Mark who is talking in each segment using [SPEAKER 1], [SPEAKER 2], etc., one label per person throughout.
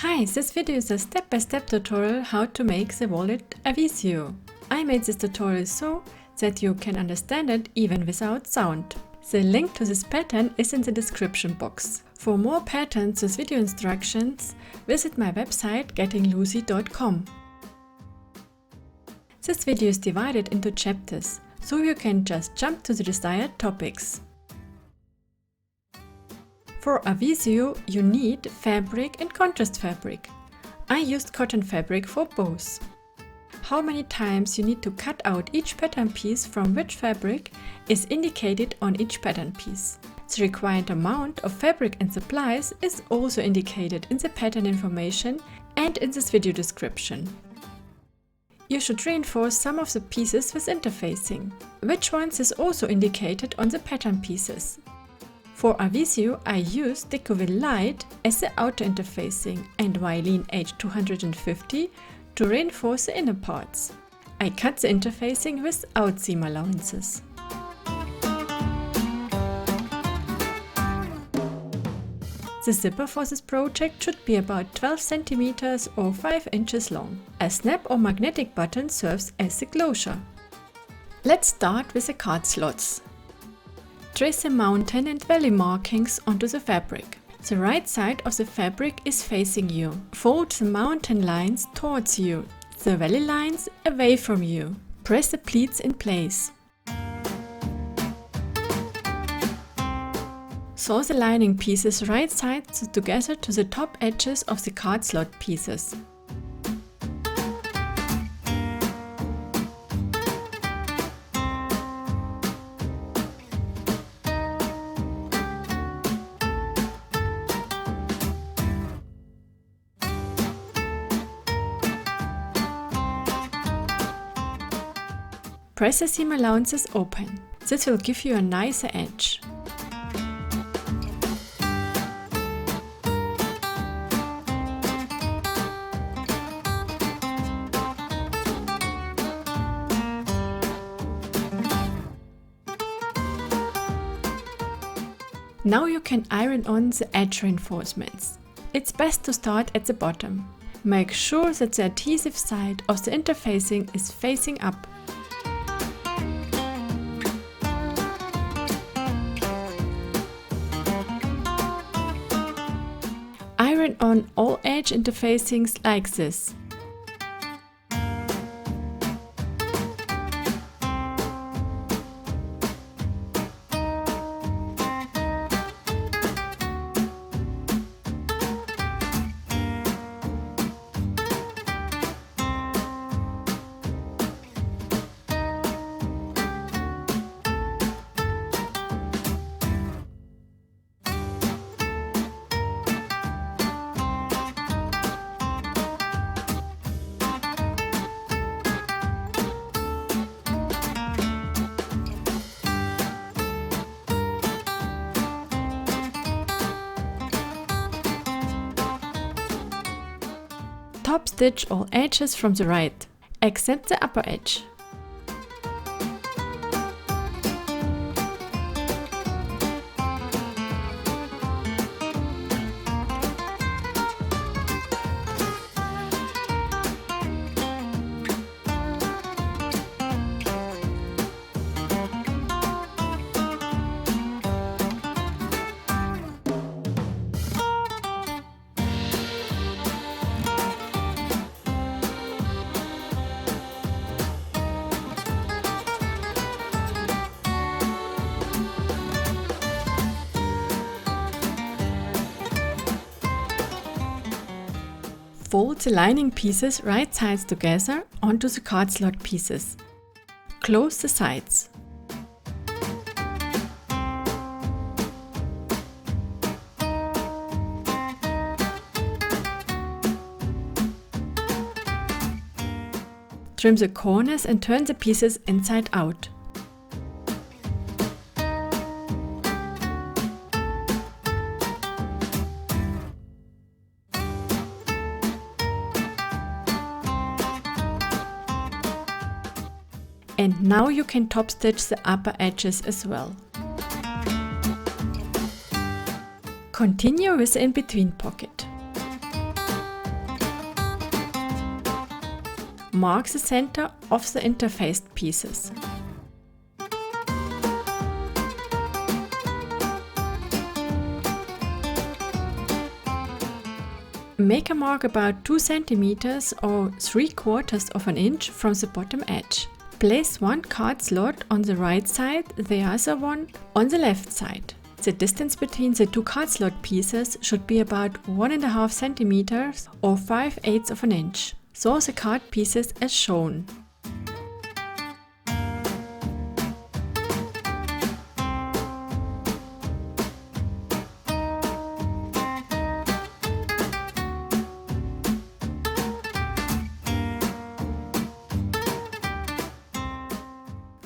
[SPEAKER 1] Hi, this video is a step-by-step tutorial how to make the wallet Avisio. I made this tutorial so that you can understand it even without sound. The link to this pattern is in the description box. For more patterns with video instructions, visit my website GettingLoosey.com. This video is divided into chapters, so you can just jump to the desired topics. For Avisio, you need fabric and contrast fabric. I used cotton fabric for both. How many times you need to cut out each pattern piece from which fabric is indicated on each pattern piece. The required amount of fabric and supplies is also indicated in the pattern information and in this video description. You should reinforce some of the pieces with interfacing. Which ones is also indicated on the pattern pieces. For Avisio, I used Decovil Light as the outer interfacing and Vilene H250 to reinforce the inner parts. I cut the interfacing without seam allowances. The zipper for this project should be about 12 cm or 5 inches long. A snap or magnetic button serves as the closure. Let's start with the card slots. Trace the mountain and valley markings onto the fabric. The right side of the fabric is facing you. Fold the mountain lines towards you, the valley lines away from you. Press the pleats in place. Sew the lining pieces right sides together to the top edges of the card slot pieces. Press the seam allowances open. This will give you a nicer edge. Now you can iron on the edge reinforcements. It's best to start at the bottom. Make sure that the adhesive side of the interfacing is facing up. Iron on all edge interfacings like this. Top stitch all edges from the right, except the upper edge. Fold the lining pieces right sides together onto the card slot pieces. Close the sides. Trim the corners and turn the pieces inside out. And now you can top stitch the upper edges as well. Continue with the in-between pocket. Mark the center of the interfaced pieces. Make a mark about 2 cm or 3/4 of an inch from the bottom edge. Place one card slot on the right side, the other one on the left side. The distance between the two card slot pieces should be about 1.5 cm or 5/8 of an inch. Sew the card pieces as shown.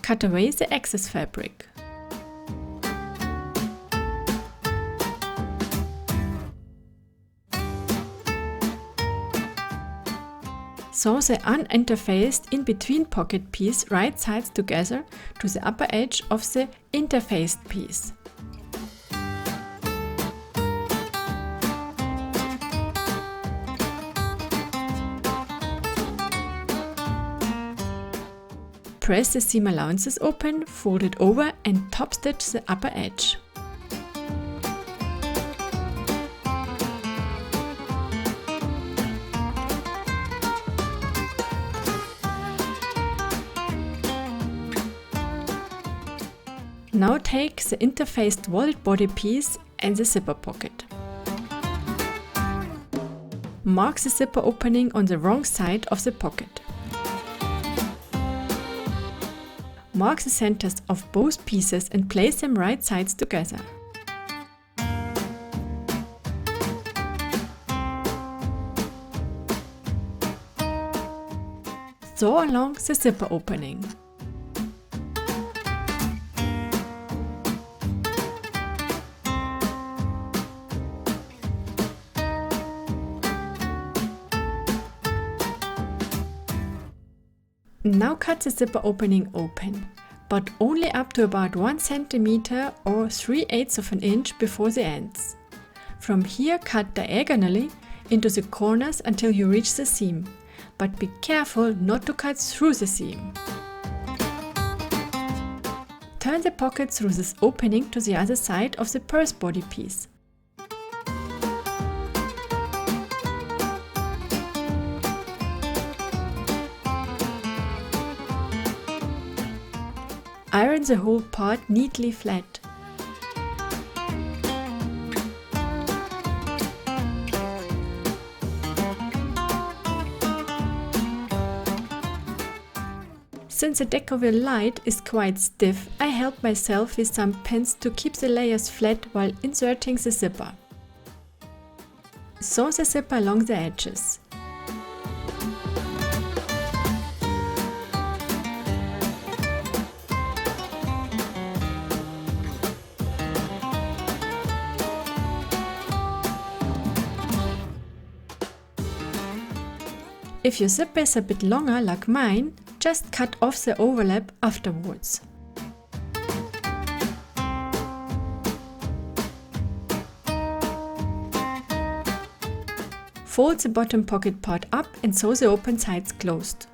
[SPEAKER 1] Cut away the excess fabric. Sew the uninterfaced in-between pocket piece right sides together to the upper edge of the interfaced piece. Press the seam allowances open, fold it over and top stitch the upper edge. Now take the interfaced wallet body piece and the zipper pocket. Mark the zipper opening on the wrong side of the pocket. Mark the centers of both pieces and place them right sides together. Sew along the zipper opening. Now cut the zipper opening open, but only up to about 1 cm or 3/8 of an inch before the ends. From here cut diagonally into the corners until you reach the seam, but be careful not to cut through the seam. Turn the pocket through this opening to the other side of the purse body piece. Iron the whole part neatly flat. Since the Decovil Light is quite stiff, I help myself with some pins to keep the layers flat while inserting the zipper. Sew the zipper along the edges. If your zipper is a bit longer like mine, just cut off the overlap afterwards. Fold the bottom pocket part up and sew the open sides closed.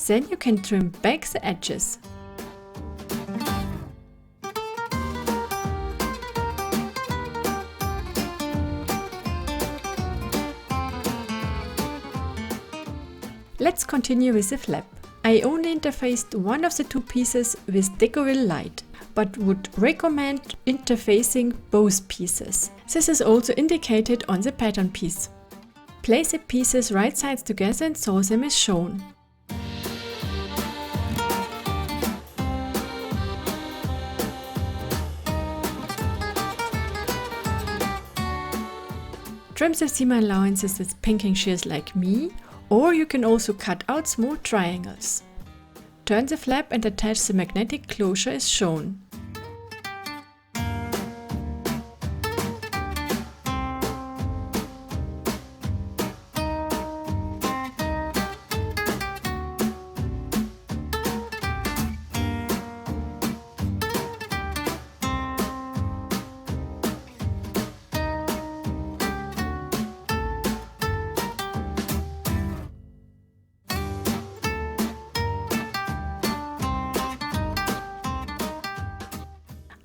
[SPEAKER 1] Then you can trim back the edges. Let's continue with the flap. I only interfaced one of the two pieces with Decovil Light, but would recommend interfacing both pieces. This is also indicated on the pattern piece. Place the pieces right sides together and sew them as shown. Trim the seam allowances with pinking shears like me, or you can also cut out small triangles. Turn the flap and attach the magnetic closure as shown.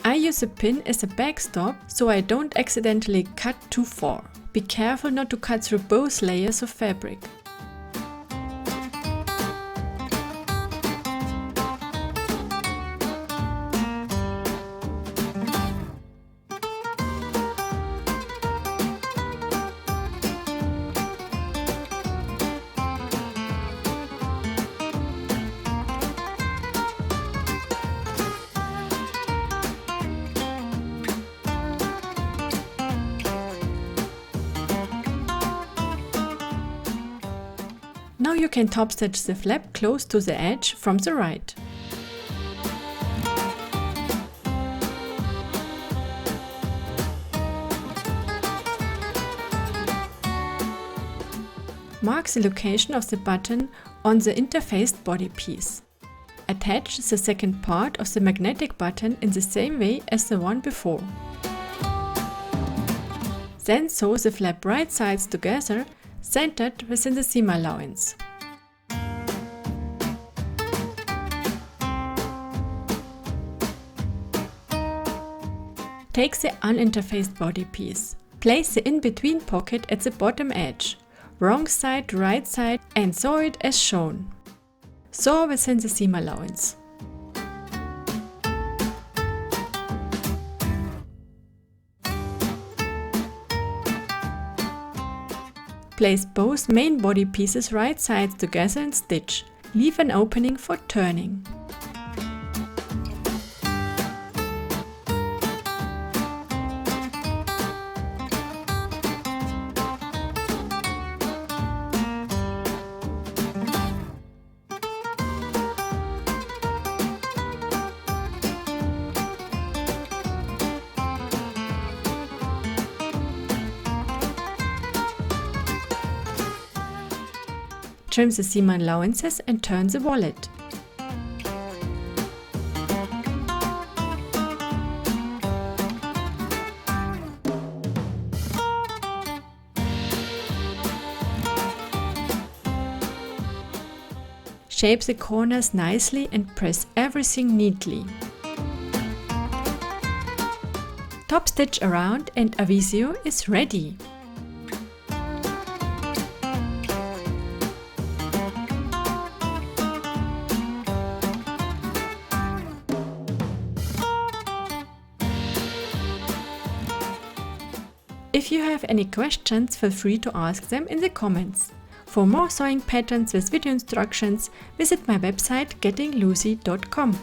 [SPEAKER 1] I use a pin as a backstop so I don't accidentally cut too far. Be careful not to cut through both layers of fabric. Now you can top stitch the flap close to the edge from the right. Mark the location of the button on the interfaced body piece. Attach the second part of the magnetic button in the same way as the one before. Then sew the flap right sides together, centered within the seam allowance. Take the uninterfaced body piece. Place the in-between pocket at the bottom edge, wrong side to right side, and sew it as shown. Sew within the seam allowance. Place both main body pieces right sides together and stitch. Leave an opening for turning. Trim the seam allowances and turn the wallet. Shape the corners nicely and press everything neatly. Top stitch around and Avisio is ready. If you have any questions, feel free to ask them in the comments. For more sewing patterns with video instructions, visit my website GettingLoosey.com.